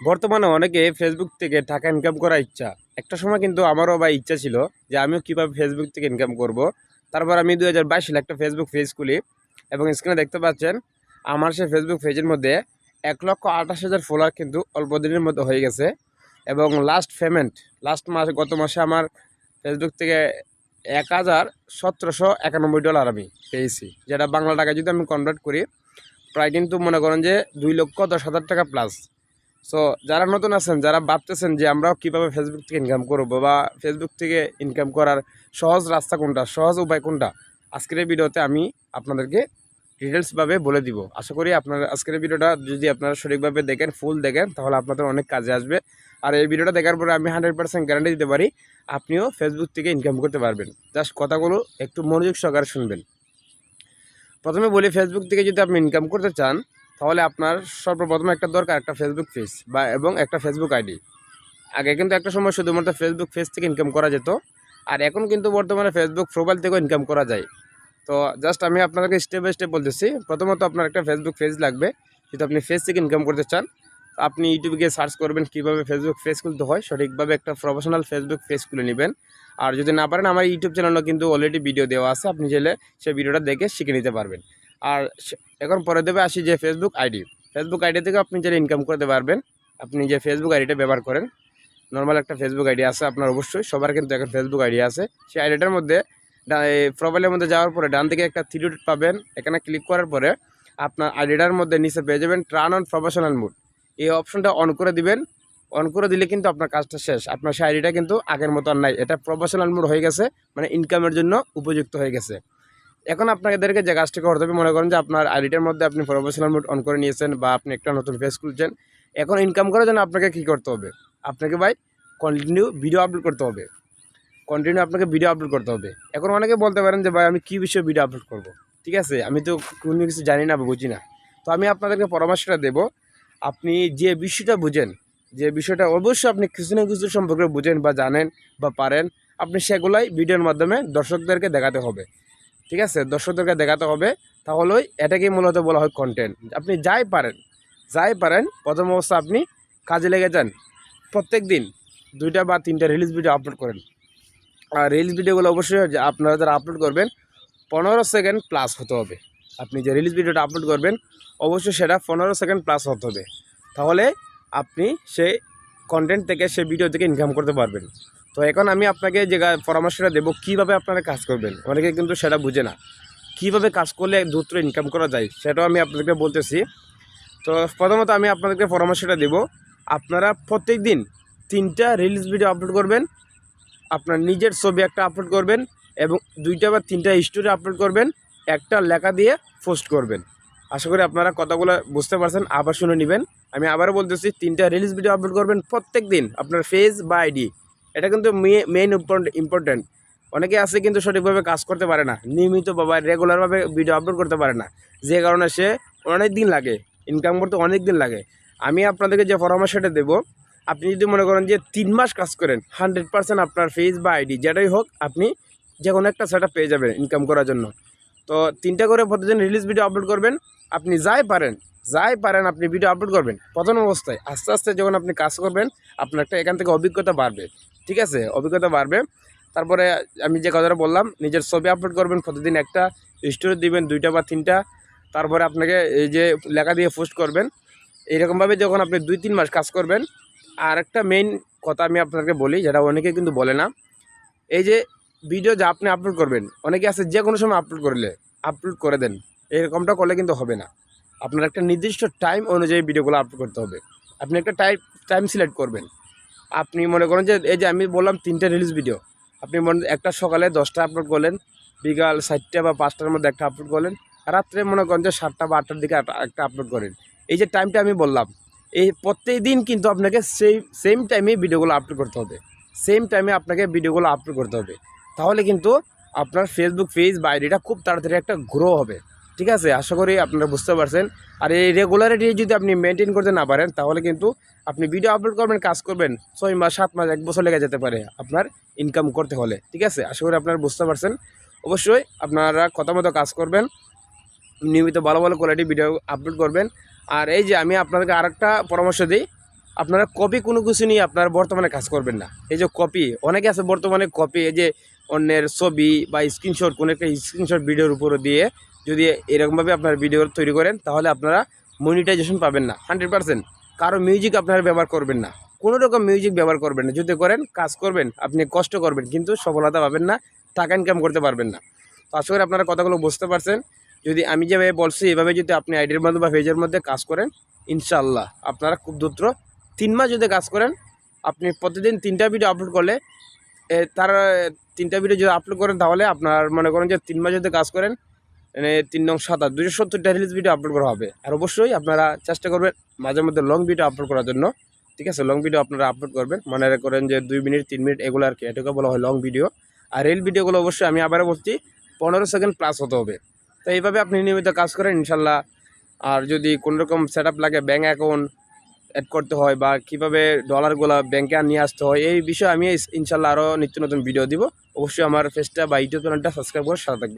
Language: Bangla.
বর্তমানে অনেকে ফেসবুক থেকে টাকা ইনকাম করার ইচ্ছা। একটা সময় কিন্তু আমারও ভাই ইচ্ছা ছিল যে আমিও কীভাবে ফেসবুক থেকে ইনকাম করব। তারপর আমি 2022 সালে একটা ফেসবুক পেজ খুলি এবং স্ক্রিনে দেখতে পাচ্ছেন আমার সেই ফেসবুক পেজের মধ্যে 1,28,000 ফলোয়ার কিন্তু অল্প দিনের মধ্যে হয়ে গেছে। এবং লাস্ট পেমেন্ট গত মাসে আমার ফেসবুক থেকে $1,1791 আমি পেয়েছি, যেটা বাংলা টাকায় যদি আমি কনভার্ট করি প্রায় কিন্তু মনে করেন যে 2,10,000 টাকা প্লাস। সো যারা নতুন আছেন, যারা ভাবতেছেন যে আমরাও কীভাবে ফেসবুক থেকে ইনকাম করব বা ফেসবুক থেকে ইনকাম করার সহজ রাস্তা কোনটা, সহজ উপায় কোনটা, আজকের এই ভিডিওতে আমি আপনাদেরকে ডিটেলসভাবে বলে দিব। আশা করি আপনার আজকের এই ভিডিওটা যদি আপনারা সঠিকভাবে দেখেন, ফুল দেখেন, তাহলে আপনাদের অনেক কাজে আসবে। আর এই ভিডিওটা দেখার পরে আমি 100% গ্যারান্টি দিতে পারি আপনিও ফেসবুক থেকে ইনকাম করতে পারবেন। জাস্ট কথাগুলো একটু মনোযোগ সহকারে শুনবেন। প্রথমে বলি, ফেসবুক থেকে যদি আপনি ইনকাম করতে চান তাহলে আপনার সর্বপ্রথম একটা দরকার একটা ফেসবুক পেজ এবং একটা ফেসবুক আইডি। আগে কিন্তু একটা সময় শুধুমাত্র ফেসবুক পেজ থেকে ইনকাম করা যেত, আর এখন কিন্তু বর্তমানে ফেসবুক প্রোফাইল থেকেও ইনকাম করা যায়। তো জাস্ট আমি আপনাদেরকে স্টেপ বাই স্টেপ বলতেছি। প্রথমত আপনার একটা ফেসবুক পেজ লাগবে। যদি আপনি পেজ থেকে ইনকাম করতে চান, আপনি ইউটিউবে গিয়ে সার্চ করবেন কীভাবে ফেসবুক পেজ খুলতে হয়, সঠিকভাবে একটা প্রফেশনাল ফেসবুক পেজ খুলে নেবেন। আর যদি না পারেন, আমার ইউটিউব চ্যানেলও কিন্তু অলরেডি ভিডিও দেওয়া আছে, আপনি চাইলে সেই ভিডিওটা দেখে শিখে নিতে পারবেন। আর এখন পরে দেবে আসি যে ফেসবুক আইডি থেকে আপনি চাইলে ইনকাম করতে পারবেন। আপনি যে ফেসবুক আইডিটা ব্যবহার করেন, নর্মাল একটা ফেসবুক আইডি আছে আপনার, অবশ্যই সবার কিন্তু এখন ফেসবুক আইডি আছে। সেই আইডিটার মধ্যে প্রোফাইলের মধ্যে যাওয়ার পরে ডান দিকে একটা থ্রি ডট পাবেন, এখানে ক্লিক করার পরে আপনার আইডিটার মধ্যে নিচে পেয়ে যাবেন টার্ন অন প্রফেশনাল মোড। এই অপশনটা অন করে দিবেন। অন করে দিলে কিন্তু আপনার কাজটা শেষ। আপনার সেই আইডিটা কিন্তু আগের মতো আর নাই, এটা প্রফেশনাল মোড হয়ে গেছে, মানে ইনকামের জন্য উপযুক্ত হয়ে গেছে। এখন আপনাদেরকে যে কাজটা করতে হবে, মনে করেন যে আপনার আইডিটার মধ্যে আপনি প্রফেশনাল মোড অন করে নিয়েছেন বা আপনি একটা নতুন পেজ খুলছেন। এখন ইনকাম করার জন্য আপনাকে কী করতে হবে? আপনাকে ভাই কন্টিনিউ ভিডিও আপলোড করতে হবে। এখন অনেকে বলতে পারেন যে ভাই আমি কী বিষয়ে ভিডিও আপলোড করব। ঠিক আছে, আমি তো কোনো কিছু জানি না বা বুঝি না। তো আমি আপনাদেরকে পরামর্শটা দেব, আপনি যে বিষয়টা বুঝেন, যে বিষয়টা অবশ্যই আপনি কিছু না কিছু সম্পর্কে বুঝেন বা জানেন বা পারেন, আপনি সেগুলাই ভিডিওর মাধ্যমে দর্শকদেরকে দেখাতে হবে। ঠিক আছে, দর্শকদেরকে দেখাতে হবে। তাহলেই এটাকেই মূলত বলা হয় কন্টেন্ট। আপনি যাই পারেন প্রথম অবস্থা আপনি কাজে লেগে যান। প্রত্যেক দিন 2টা বা 3টা রিলিজ ভিডিও আপলোড করেন। আর রিলস ভিডিওগুলো অবশ্যই আপনারা যারা আপলোড করবেন 15 সেকেন্ড প্লাস হতে হবে। আপনি যে রিলস ভিডিওটা আপলোড করবেন অবশ্যই সেটা 15 সেকেন্ড প্লাস হতে হবে। তাহলে আপনি সেই কন্টেন্ট থেকে, সেই ভিডিও থেকে ইনকাম করতে পারবেন। তো এখন আমি আপনাকে যে পরামর্শটা দেবো কীভাবে আপনারা কাজ করবেন, অনেকে কিন্তু সেটা বুঝে না। কীভাবে কাজ করলে দ্রুত ইনকাম করা যায় সেটাও আমি আপনাদেরকে বলতেছি। তো প্রথমত আমি আপনাদেরকে পরামর্শটা দেব, আপনারা প্রত্যেক দিন 3টা রিলস ভিডিও আপলোড করবেন। আপনার নিজের ছবি একটা আপলোড করবেন এবং 2টা বা 3টা স্টোরি আপলোড করবেন, একটা লেখা দিয়ে পোস্ট করবেন। আশা করি আপনারা কথাগুলো বুঝতে পারছেন। আবার শুনে নেবেন, আমি আবারও বলতেছি, 3টা রিলস ভিডিও আপলোড করবেন প্রত্যেক দিন আপনার পেজ বা আইডি। এটা কিন্তু মেইন ইম্পর্টেন্ট। অনেকে আছে কিন্তু সঠিকভাবে কাজ করতে পারে না, নিয়মিত বা রেগুলারভাবে ভিডিও আপলোড করতে পারে না, যে কারণে সে অনেক দিন লাগে, ইনকাম করতে অনেক দিন লাগে। আমি আপনাদেরকে যে পরামর্শটা দেবো, আপনি যদি মনে করেন যে 3 মাস কাজ করেন, 100% আপনার পেজ বা আইডি যেটাই হোক আপনি যে কোনো একটা সেটআপ পেয়ে যাবেন ইনকাম করার জন্য। তো 3টা করে প্রতিদিন রিলিজ ভিডিও আপলোড করবেন। আপনি যাই পারেন আপনি ভিডিও আপলোড করবেন প্রথম অবস্থায়। আস্তে আস্তে যখন আপনি কাজ করবেন আপনার একটা এখান থেকে অভিজ্ঞতা বাড়বে। ঠিক আছে, অভিজ্ঞতা বাড়বে। তারপরে আমি যে কথাটা বললাম, নিজের ছবি আপলোড করবেন, প্রতিদিন একটা স্টোরি দিবেন, 2টা বা 3টা। তারপরে আপনাকে এই যে লেখা দিয়ে পোস্ট করবেন। এইরকমভাবে যখন আপনি 2-3 মাস কাজ করবেন, আর একটা মেইন কথা আমি আপনাকে বলি, যেটা অনেকে কিন্তু বলে না। এই যে ভিডিও যা আপনি আপলোড করবেন, অনেকে আছে যে কোনো সময় আপলোড করে দেন, এরকমটা করলে কিন্তু হবে না। আপনার একটা নির্দিষ্ট টাইম অনুযায়ী ভিডিওগুলো আপলোড করতে হবে। আপনি একটা টাইম সিলেক্ট করবেন। আপনি মনে করেন যে এই যে আমি বললাম 3টা রিলিজ ভিডিও, আপনি একটা সকালে 10টা আপলোড করলেন, বিকাল 4টা বা 5টার মধ্যে একটা আপলোড করলেন, রাত্রে মনে করেন যে 7টা বা 8টার দিকে একটা আপলোড করেন। এই যে টাইমটা আমি বললাম, এই প্রত্যেক দিন কিন্তু আপনাকে সেম টাইমে ভিডিওগুলো আপলোড করতে হবে। তাহলে কিন্তু আপনার ফেসবুক পেজ বা আইডিটা খুব তাড়াতাড়ি একটা গ্রো হবে। ঠিক আছে, আশা করি আপনারা বুঝতে পারছেন। আর এই রেগুলারিটি যদি আপনি মেনটেন করতে না পারেন, তাহলে কিন্তু আপনি ভিডিও আপলোড করবেন, কাজ করবেন, 6 মাস 7 মাস 1 বছর লেগে যেতে পারে আপনার ইনকাম করতে হলে। ঠিক আছে, আশা করি আপনারা বুঝতে পারছেন। অবশ্যই আপনারা কথা মতো কাজ করবেন, নিয়মিত ভালো ভালো কোয়ালিটি ভিডিও আপলোড করবেন। আর এই যে আমি আপনাদেরকে আরেকটা পরামর্শ দিই, আপনারা কপি কোনো কিছু নিয়ে আপনারা বর্তমানে কাজ করবেন না। এই যে কপি, অনেকে আছে বর্তমানে কপি, এই যে অন্যের ছবি বা স্ক্রিনশট, কোনো একটা স্ক্রিনশট ভিডিওর উপরে দিয়ে যদি এরকমভাবে আপনার ভিডিও তৈরি করেন, তাহলে আপনারা মনিটাইজেশন পাবেন না 100%। কারো মিউজিক আপনারা ব্যবহার করবেন না, কোনো রকম মিউজিক ব্যবহার করবেন না। যদি করেন, কাজ করবেন, আপনি কষ্ট করবেন, কিন্তু সফলতা পাবেন না, টাকা ইনকাম করতে পারবেন না। তো আশা করি আপনারা কথাগুলো বুঝতে পারছেন। যদি আমি যেভাবে বলছি এভাবে যদি আপনি আইডির মধ্যে বা পেজের মধ্যে কাজ করেন, ইনশাআল্লাহ আপনারা খুব দ্রুত 3 মাস যদি কাজ করেন, আপনি প্রতিদিন 3টা ভিডিও আপলোড করলে তার 3টা ভিডিও যদি আপলোড করেন, তাহলে আপনার মনে করেন যে 3 মাস যদি কাজ করেন, মানে 3 নং 7 270টা রিলস ভিডিও আপলোড করা হবে। আর অবশ্যই আপনারা চেষ্টা করবেন মাঝে মধ্যে লং ভিডিও আপলোড করার জন্য। ঠিক আছে, লং ভিডিও আপনারা আপলোড করবেন, মনে করেন যে 2 মিনিট 3 মিনিট এগুলো আর কি, এটাকে বলা হয় লং ভিডিও। আর রিল ভিডিওগুলো অবশ্যই আমি আবারও বলছি 15 সেকেন্ড প্লাস হতে হবে। তো এইভাবে আপনি নিয়মিত কাজ করেন ইনশাল্লাহ। আর যদি কোনোরকম সেট আপ লাগে, ব্যাঙ্ক অ্যাকাউন্ট অ্যাড করতে হয় বা কীভাবে ডলারগুলো ব্যাংকে নিয়ে আসতে হয়, এই বিষয়ে আমি ইনশাল্লাহ আরও নিত্য নতুন ভিডিও দিব। অবশ্যই আমার পেজটা বা ইউটিউব চ্যানেলটা সাবস্ক্রাইব করে সাথে থাকবেন।